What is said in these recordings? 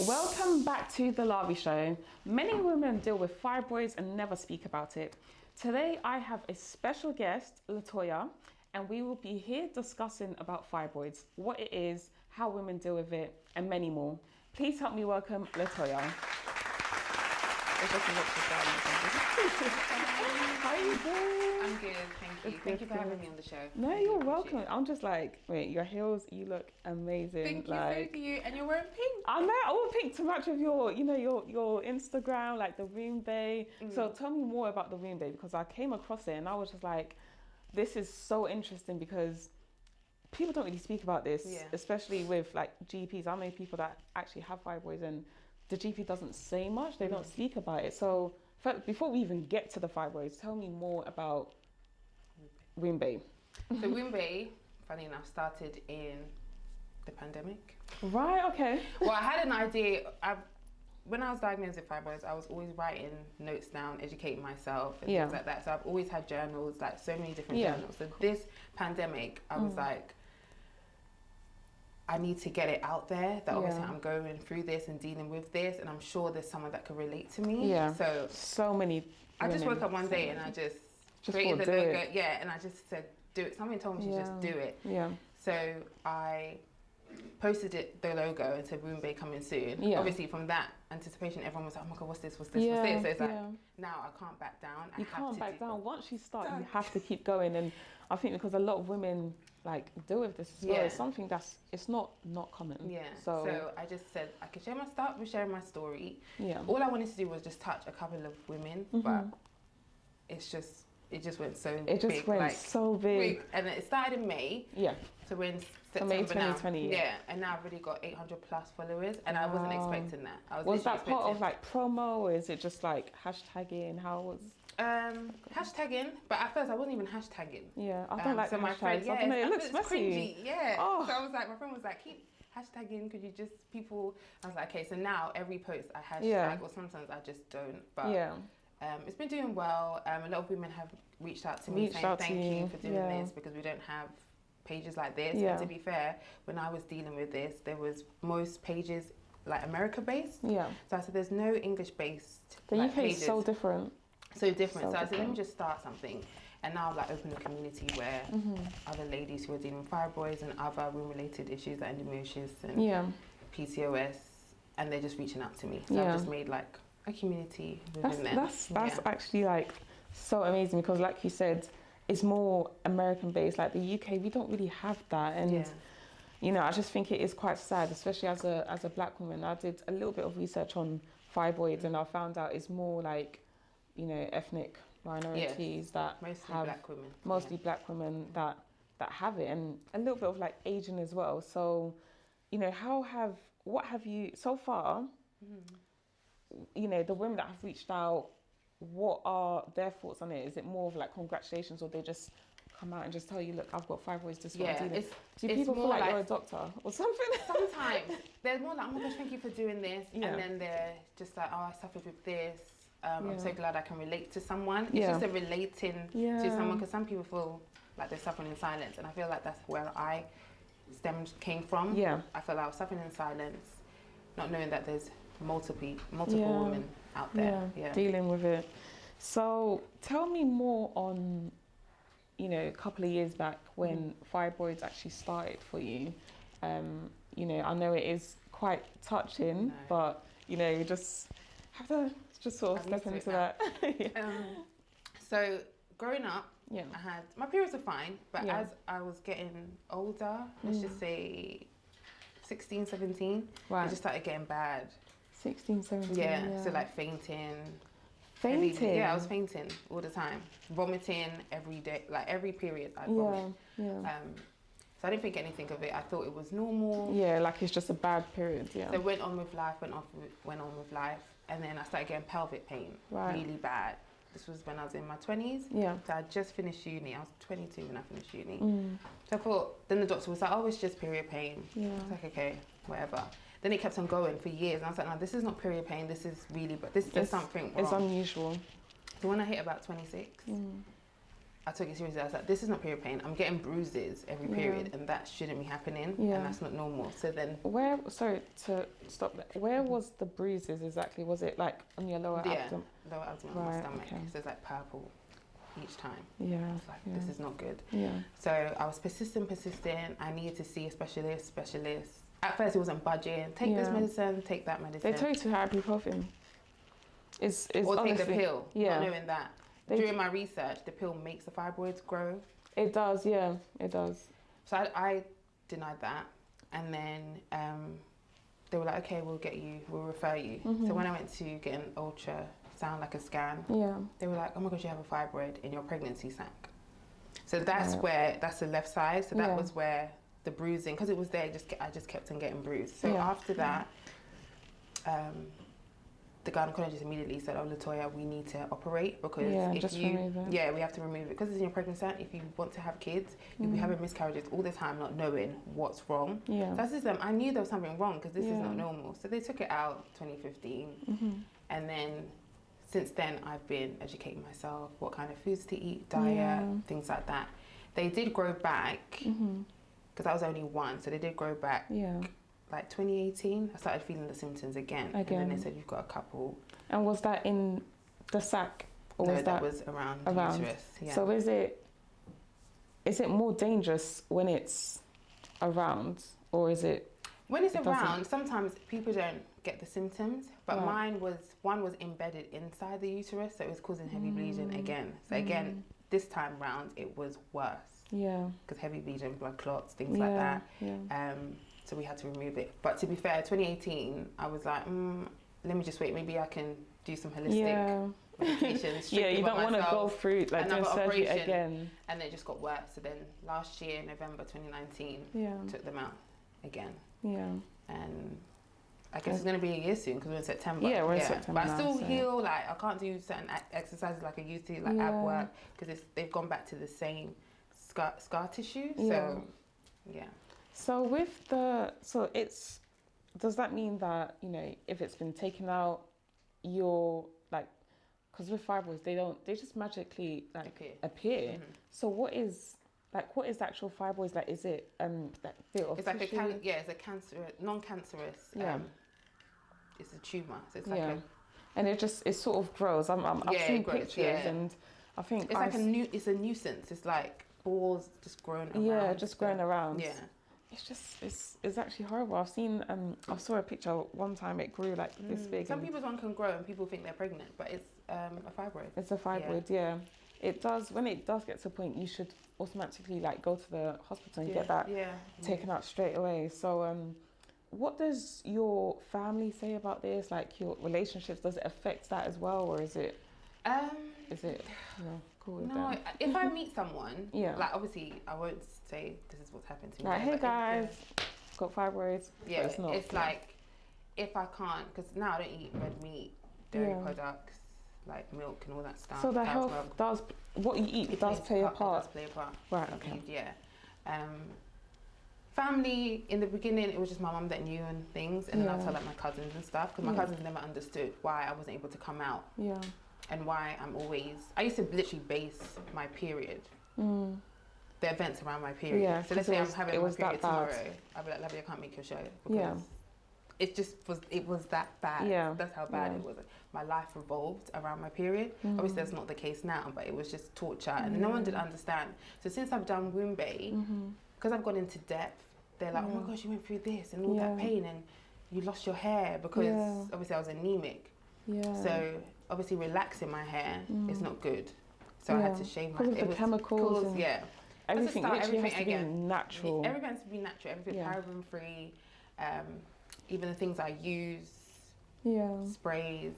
Welcome back to The Larvae Show. Many women deal with fibroids and never speak about it. Today I have a special guest, Latoya, and we will be here discussing about fibroids, what it is, how women deal with it, and many more. Please help me welcome Latoya. How are you doing? I'm good, thank you. Thank you for having me on the show. No, you're welcome. I'm just like, wait, your heels, you look amazing. Thank you. And you're wearing pink. I know, I want pink to match with your, your Instagram, like the Room Bay. So tell me more about the Room Bay, because I came across it and I was just like, this is so interesting because people don't really speak about this, especially with like GPs. I know people that actually have fibroids and the GP doesn't say much. They don't speak about it. So before we even get to the fibroids, tell me more about Room Bay. So Room Bay, funny enough, started in the pandemic. Right, okay. Well, I had an idea. When I was diagnosed with fibroids, I was always writing notes down, educating myself and things like that. So I've always had journals, like so many different journals. So this pandemic, I was like, I need to get it out there that obviously I'm going through this and dealing with this, and I'm sure there's someone that could relate to me. Yeah. So many. I just woke up one day and I just created the logo. Yeah, and I just said, do it. Something told me to just do it. Yeah. So I posted the logo and said Room Bay coming soon. Yeah. Obviously from that anticipation, everyone was like, oh my God, what's this? So it's like, now I can't back down. You can't back down. Once you start, you have to keep going. And I think because a lot of women like deal with this as well. It's something it's not common. Yeah. So I just said I could start with sharing my story. Yeah. All I wanted to do was just touch a couple of women, but it just went so big. It just went so big. And it started in May. Yeah. So we're in September May 2020. Now. Yeah. And now I've already got 800 plus followers, and I wasn't expecting that. Was that part of like promo, or is it just like hashtagging? How was? Hashtagging, but at first I wasn't even hashtagging. Yeah, I don't like so hashtags. My friend, it looks messy. Cringy. Yeah. Oh. So I was like, my friend was like, keep hashtagging. Could you just people? I was like, okay. So now every post I hashtag, or sometimes I just don't. But it's been doing well. A lot of women have reached out to me saying thank you for doing this, because we don't have pages like this. And to be fair, when I was dealing with this, there was most pages like America based. Yeah. So I said, there's no English based. The UK is so different. So different. So I said, let me just start something. And now I've like opened a community where other ladies who are dealing with fibroids and other womb-related issues like endometriosis and PCOS, and they're just reaching out to me. So I've just made like a community within them. That's actually like so amazing, because like you said, it's more American based. Like the UK, we don't really have that. And you know, I just think it is quite sad, especially as a black woman. I did a little bit of research on fibroids and I found out it's more like, you know, ethnic minorities that mostly black women that have it, and a little bit of like Asian as well. So, you know, what have you so far? You know, the women that have reached out, what are their thoughts on it? Is it more of like congratulations, or they just come out and just tell you, look, I've got fibroids, this is what I'm dealing with? Do people feel like you're a doctor or something? Sometimes they're more like, oh my gosh, thank you for doing this, and then they're just like, oh, I suffered with this. I'm so glad I can relate to someone. It's just a relating to someone, because some people feel like they're suffering in silence, and I feel like that's where I came from. Yeah. I felt like I was suffering in silence, not knowing that there's multiple women out there dealing with it. So tell me more on, you know, a couple of years back when fibroids actually started for you. You know, I know it is quite touching, but you know, you just have to sort of step into that. So growing up, I had my periods were fine, but as I was getting older, let's just say 16, 17, it just started getting bad. 16, 17. Yeah. So like fainting. Fainting? I was fainting all the time. Vomiting every day, like every period I'd vomit. So So I didn't think anything of it. I thought it was normal. Yeah, like it's just a bad period. Yeah. So went on with life, went on with life, and then I started getting pelvic pain, really bad. This was when I was in my 20s. Yeah. So I just finished uni. I was 22 when I finished uni. So I thought, then the doctor was like, oh, it's just period pain. Yeah. I was like, okay, whatever. Then it kept on going for years. And I was like, no, this is not period pain. This is really, but there's something wrong. It's unusual. So when I hit about 26, I took it seriously. I was like, this is not period pain. I'm getting bruises every period, and that shouldn't be happening, and that's not normal. So then... Sorry to stop there. Where was the bruises exactly? Was it like on your lower abdomen? Yeah, lower abdomen, on my stomach. Okay. So it's like purple each time. Yeah. I was like, this is not good. Yeah. So I was persistent. I needed to see a specialist. At first it wasn't budging. Take this medicine, take that medicine. They tell you to have ibuprofen. It's or honestly, take the pill, not knowing that. During my research, the pill makes the fibroids grow. It does, yeah, it does. So I denied that. And then they were like, okay, we'll refer you. So when I went to get an ultrasound, like a scan, they were like, oh my gosh, you have a fibroid in your pregnancy sac. So that's that's the left side. So that was where the bruising, because it was there, I just kept on getting bruised. So after that, the gynecologist immediately said, oh, Latoya, we need to operate because we have to remove it. Because it's in your pregnancy, if you want to have kids, you'll be having miscarriages all the time, not knowing what's wrong. Yeah. So that's just I knew there was something wrong because this is not normal. So they took it out 2015. And then since then, I've been educating myself, what kind of foods to eat, diet, things like that. They did grow back, because I was only one, so they did grow back. Yeah. Like 2018, I started feeling the symptoms again. And then they said, you've got a couple. And was that in the sac? Or no, that was around the uterus. Yeah. So is it more dangerous when it's around, or is it? When it's around, sometimes people don't get the symptoms, but one was embedded inside the uterus, so it was causing heavy bleeding again. So again, this time round, it was worse. Yeah. Because heavy bleeding, blood clots, things like that. Yeah. So we had to remove it. But to be fair, 2018, I was like, let me just wait. Maybe I can do some holistic medications. You don't want to go through like doing surgery again. And it just got worse. So then last year, November 2019, took them out again. Yeah. And I guess it's going to be a year soon because we're in September. Yeah, we're in September. But I still heal. Like I can't do certain exercises like I used to, like at work, because they've gone back to the same scar tissue. So yeah. So does that mean that, you know, if it's been taken out, you're like, because with fibroids, they just magically like appear. So what is the actual fibroids like? Is it that bit of tissue? It's a cancerous, non-cancerous. It's a tumor. So it's like and it sort of grows. I've seen pictures and I think it's a nuisance. It's like balls just growing around. Yeah, just growing around. Yeah. It's actually horrible. I saw a picture one time. It grew like this big. Some people's one can grow and people think they're pregnant, but it's a fibroid. It's a fibroid, yeah. It does. When it does get to a point, you should automatically like go to the hospital and get that taken out straight away. So, what does your family say about this? Like your relationships, does it affect that as well, or is it? Cool with them? If I meet someone, like obviously I won't say this is what's happened to me. Like, hey guys, got fibroids. Yeah, it's like if I can't, because now I don't eat red meat, dairy products, like milk and all that stuff. So the health does, what you eat does play a part. It does play a part. Right. Okay. Yeah. Family, in the beginning, it was just my mum that knew and things, and then I'll tell like my cousins and stuff, because my cousins never understood why I wasn't able to come out. Yeah. And why I used to literally base my period, the events around my period. Yeah, so let's say I'm having my period tomorrow, I'll be like, Lovely, I can't make your show. Because it was that bad. Yeah. That's how bad it was. My life revolved around my period. Obviously that's not the case now, but it was just torture and no one did understand. So since I've done womb bay, because I've gone into depth, they're like, oh my gosh, you went through this and all that pain and you lost your hair because obviously I was anemic. Yeah. So obviously relaxing my hair is not good. So I had to shave my hair. It was chemicals. Everything literally has to be natural. Everything has to be natural. Everything paraben free. Even the things I use, sprays,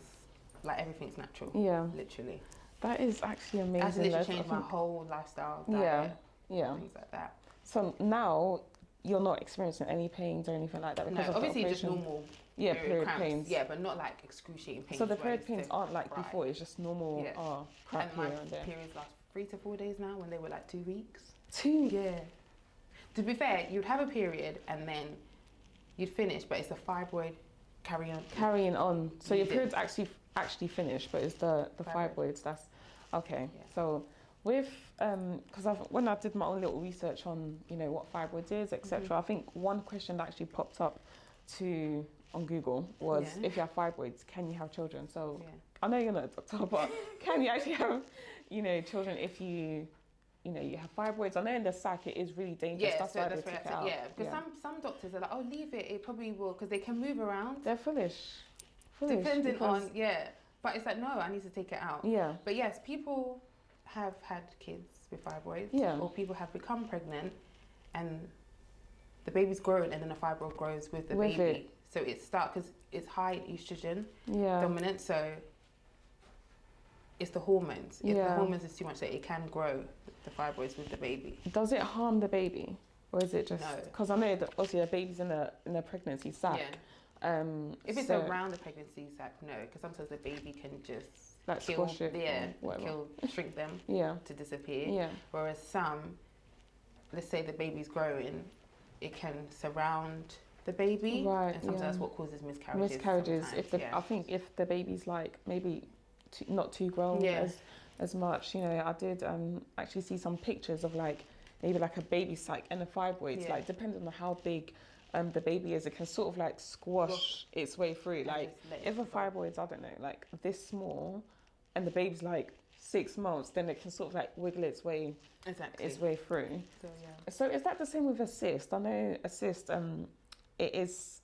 like everything's natural. Yeah. Literally. That is actually amazing. I had to literally change my whole lifestyle, diet, things like that. So now you're not experiencing any pains or anything like that because no, of obviously the just normal period pains. Yeah, but not like excruciating pains. So the period pains aren't like before, it's just normal cramp and here and there. Periods last 3 to 4 days now when they were like 2 weeks. 2? Yeah. To be fair, you'd have a period and then you'd finish, but it's the fibroid carrying on. So your period's actually finished, but it's the fibroids that's okay. Yeah. So with because when I did my own little research on what fibroids is, etc. I think one question that actually popped up on Google was if you have fibroids, can you have children? So I know you're not a doctor, but can you actually have children if you have fibroids? I know in the sack it is really dangerous. Yeah, that's so why that's they why took it out. Yeah, because some doctors are like, oh, leave it. It probably will, because they can move around. They're foolish. Depending on but it's like, no, I need to take it out. Yeah. But yes, people have had kids with fibroids. Yeah. Or people have become pregnant, and the baby's grown, and then the fibroid grows with the baby. So it starts because it's high estrogen dominant. So it's the hormones. If the hormones is too much, that it can grow the fibroids with the baby. Does it harm the baby, or is it just because I know that obviously the baby's in a pregnancy sac? Yeah. If it's around the pregnancy sac, no, because sometimes the baby can just squash it, shrink them to disappear. Yeah. Whereas some, let's say the baby's growing, it can surround the baby, right? And sometimes that's what causes miscarriages. I think if the baby's like maybe not too grown as much. I did actually see some pictures of like maybe like a baby sac and the fibroids. Like depending on how big the baby is, it can sort of like squash its way through. Like if a fibroid's, I don't know, like this small, and the baby's like 6 months, then it can sort of like wiggle its way through. So is that the same with a cyst? I know a cyst, it is.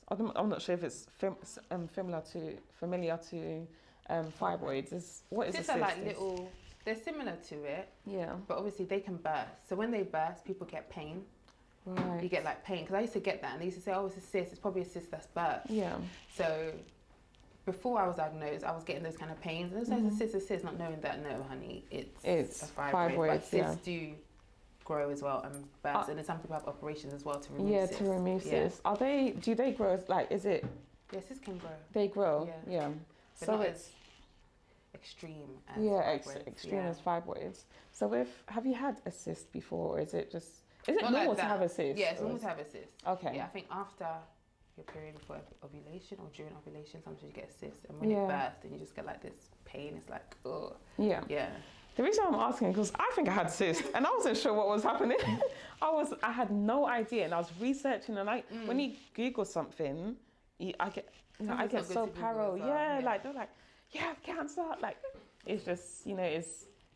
I'm not sure if it's familiar to fibroids. What is a cyst? Are like little. They're similar to it. Yeah. But obviously they can burst. So when they burst, people get pain. Right. You get like pain, because I used to get that, and they used to say, "Oh, it's a cyst. It's probably a cyst that's burst." Yeah. So before I was diagnosed, I was getting those kind of pains, and it's a cyst, not knowing that no, honey, it's a fibroid. But cysts do grow as well and burst, and then some people have operations as well to remove cysts. To remove cysts. Do they grow? Like, is it? Yeah, cysts can grow. They grow. Yeah. But so it's extreme as fibroids. Extreme as fibroids. So have you had a cyst before, or is it just? Is it normal to have a cyst? Yeah, it's normal to have a cyst. Okay. Yeah, I think after your period before ovulation or during ovulation, sometimes you get a cyst, and when it bursts, then you just get like this pain. It's like, oh. Yeah. Yeah. The reason I'm asking because I think I had cyst, and I wasn't sure what was happening. I had no idea, and I was researching, and when you Google something, I get so paro. Like they're like, you have cancer. Like it's just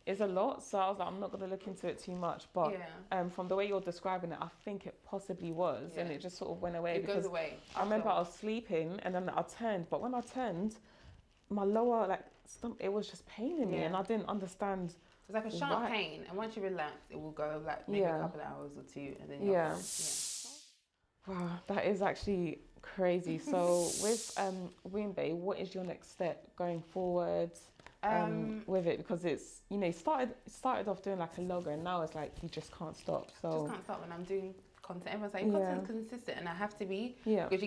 it's a lot. So I was like, I'm not going to look into it too much. But from the way you're describing it, I think it possibly was. And it just sort of went away. It goes away. I remember I was sleeping and then I turned. But when I turned, my lower stomach, it was just paining me. And I didn't understand. It's like a sharp pain. And once you relax, it will go maybe a couple of hours or 2. And then Wow, that is actually crazy. So with Womb Bay, what is your next step going forward? With it, because it's started off doing like a logo, and now it's like you just can't stop. So just can't stop when I'm doing content. Everyone's like, your content's consistent, and I have to be because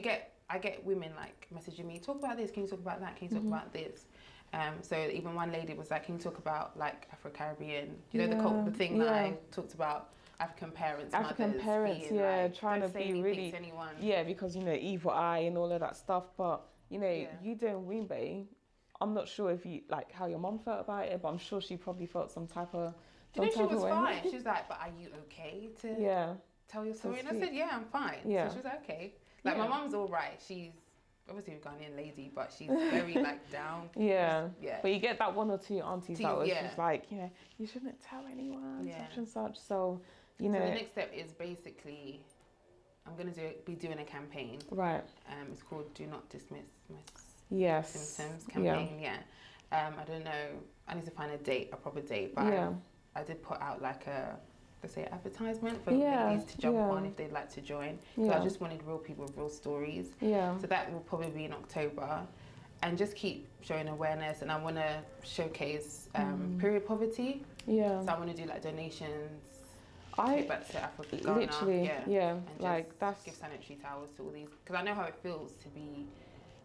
I get women like messaging me, talk about this, can you talk about that, can you talk about this? So even one lady was like, can you talk about like Afro-Caribbean, the thing that I talked about, African parents, trying to be really because evil eye and all of that stuff. But you doing Womb Bay, I'm not sure if you how your mom felt about it, but I'm sure she probably felt some type of. She was fine. She was like, "But are you okay to tell your story?" And I said, "Yeah, I'm fine." So she was like, "Okay." Like my mom's all right. She's obviously a Ghanaian lady, but she's very down. But you get that one or two aunties that was just like, you shouldn't tell anyone such and such. So So the next step is basically, I'm gonna be doing a campaign. Right. It's called "Do Not Dismiss My Symptoms" campaign. I don't know. I need to find a proper date. But I did put out like a, let's say, advertisement for ladies to jump on if they'd like to join. So I just wanted real people with real stories. So that will probably be in October, and just keep showing awareness. And I want to showcase period poverty. So I want to do like donations. take back to Africa, Ghana, literally, and like that's give sanitary towels to all these, because I know how it feels to be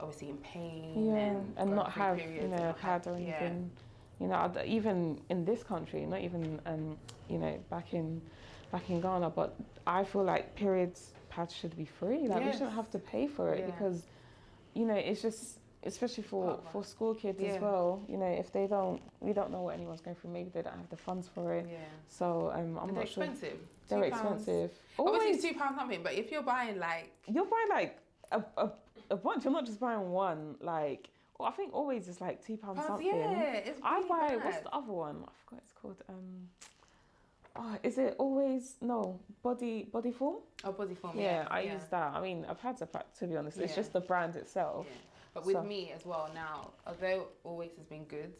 obviously in pain, and not have a pad or anything. You know, even in this country, not even back in Ghana, but I feel like periods pads should be free. Like we shouldn't have to pay for it because it's just, especially for school kids as well. You know, if we don't know what anyone's going through. Maybe they don't have the funds for it. Yeah. So I'm not sure. Expensive. They're expensive. Obviously, it's £2 something. But if you're buying a bunch, you're not just buying one. Like, I think always it's like £2 something. Yeah, it's really bad. What's the other one? I forgot what it's called. Is it always body form? Oh, body form. Yeah, I use that. I mean, I've had to be honest. It's just the brand itself. Yeah. But with me as well now, although always has been good,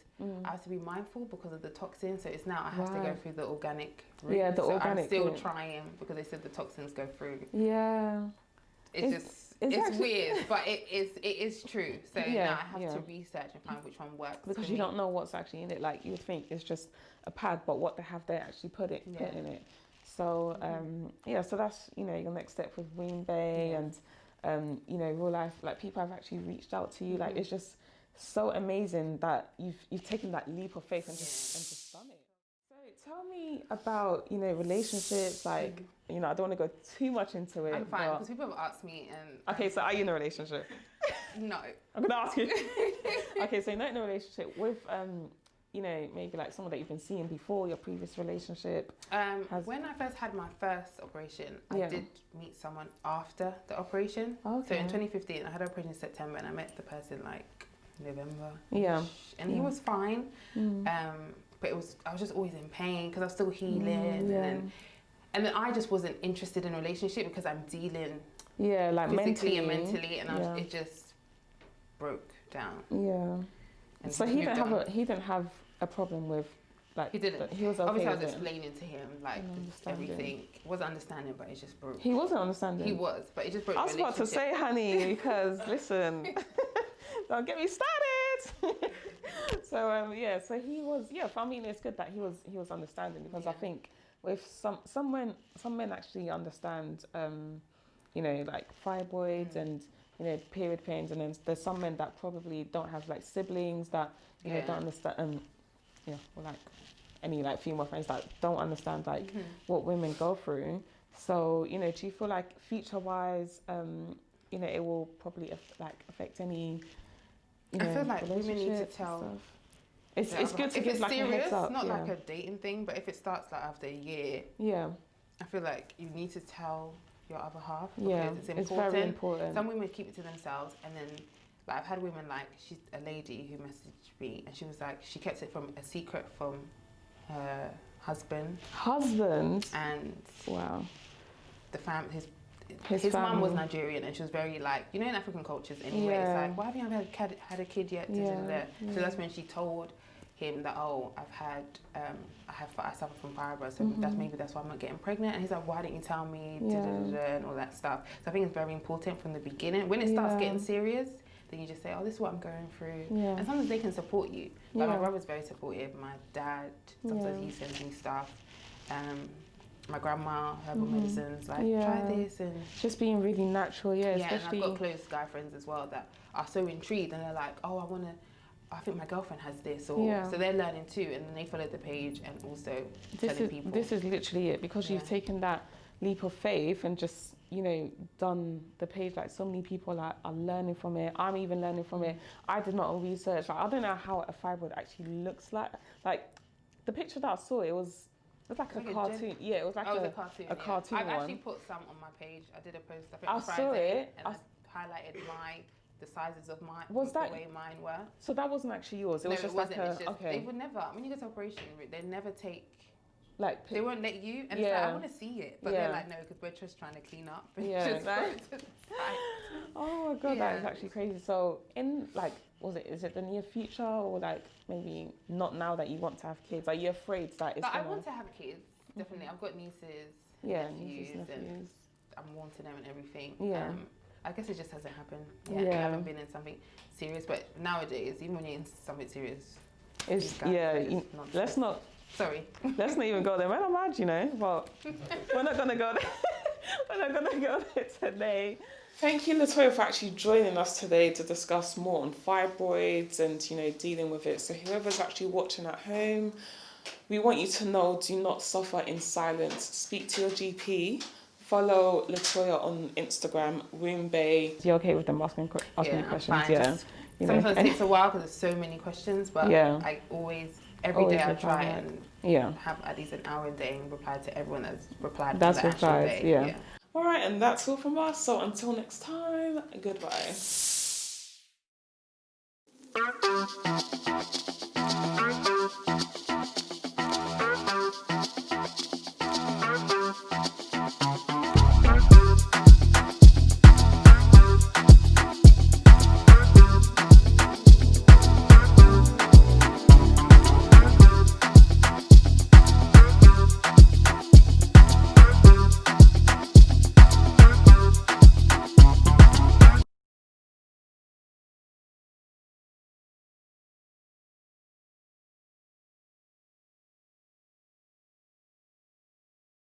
I have to be mindful because of the toxins. So it's now I have to go through the organic route. Yeah, organic. I'm still trying because they said the toxins go through. Yeah. It's weird, but it is true. So now I have to research and find which one works. Because you don't know what's actually in it. Like you would think it's just a pad, but what they have there actually put in it. So so that's your next step with Wing Bay and real life. Like people have actually reached out to you. Like it's just so amazing that you've taken that leap of faith and just done it. So tell me about relationships. Like I don't want to go too much into it. I'm fine because people have asked me and. Okay, so are you in a relationship? No. I'm gonna ask you. Okay, so you're not in a relationship with maybe like someone that you've been seeing before your previous relationship. When I first had my first operation, I did meet someone after the operation. Okay. So in 2015, I had an operation in September, and I met the person like November. Yeah. And he was fine. But I was just always in pain because I was still healing. And then I just wasn't interested in a relationship because I'm dealing like physically and mentally, and it just broke down. Yeah. And so he didn't have a problem with he didn't. He was okay. Obviously, I was explaining to him like everything. He wasn't understanding, but it just broke. He wasn't understanding. He was, but it just broke. I was about to say, honey, because listen, don't get me started. So so he was. Yeah, I mean, it's good that he was understanding because I think with some men actually understand, like fibroids and period pains, and then there's some men that probably don't have like siblings that don't understand, or like any like female friends that don't understand like what women go through. So do you feel like future wise, it will probably affect any? I feel like women need to tell. It's good to give like serious, a heads up. Not like a dating thing, but if it starts like after a year, I feel like you need to tell your other half because it's important. It's very important. Some women keep it to themselves, and then like I've had women like she's a lady who messaged me, and she was like she kept it from a secret from her husband. And wow, the his mum was Nigerian, and she was very like in African cultures anyway. It's like, why have you not had a kid yet? So that's when she told him that I suffer from fibroids, so that's why I'm not getting pregnant. And he's like, why didn't you tell me? And all that stuff. So I think it's very important from the beginning. When it starts getting serious, then you just say, oh, this is what I'm going through. And sometimes they can support you. Like my brother's very supportive. My dad, sometimes he sends me stuff. My grandma, herbal medicines, like try this, and just being really natural. And I've got close guy friends as well that are so intrigued, and they're like, oh, I think my girlfriend has this, or so they're learning too, and then they follow the page and also telling people. This is literally it, because you've taken that leap of faith and just done the page. Like so many people are learning from it. I'm even learning from it. I did my own research. Like I don't know how a fibroid actually looks like. Like the picture that I saw, it was like a cartoon. It was like a cartoon. A cartoon I've one. actually put some on my page. I did a post. I think I Friday, saw it. And I highlighted the sizes of mine. Was that the way mine were? So that wasn't actually yours. It was just like They would never. When you go to operation, they never take. Like they won't let you, and it's like I want to see it, but they're like no, because we're just trying to clean up. Oh my god, that is actually crazy. So in like, is it the near future, or like maybe not now that you want to have kids? Are you afraid that it's? I want to have kids, definitely. I've got nieces, nephews, and I'm wanting them and everything. I guess it just hasn't happened. I haven't been in something serious, but nowadays, even when you're in something serious, let's not Sorry. Let's not even go there. Man, I'm mad, you know. But we're not going to go there. We're not going to go there today. Thank you, Latoya, for actually joining us today to discuss more on fibroids and, you know, dealing with it. So whoever's actually watching at home, we want you to know, do not suffer in silence. Speak to your GP. Follow Latoya on Instagram, Wombe. You're okay with them asking questions? I'm fine. Yeah. Sometimes it takes a while because there's so many questions, but I every day I try and have at least an hour a day and reply to everyone that's replied. That's replies, yeah. All right, and that's all from us. So until next time, goodbye.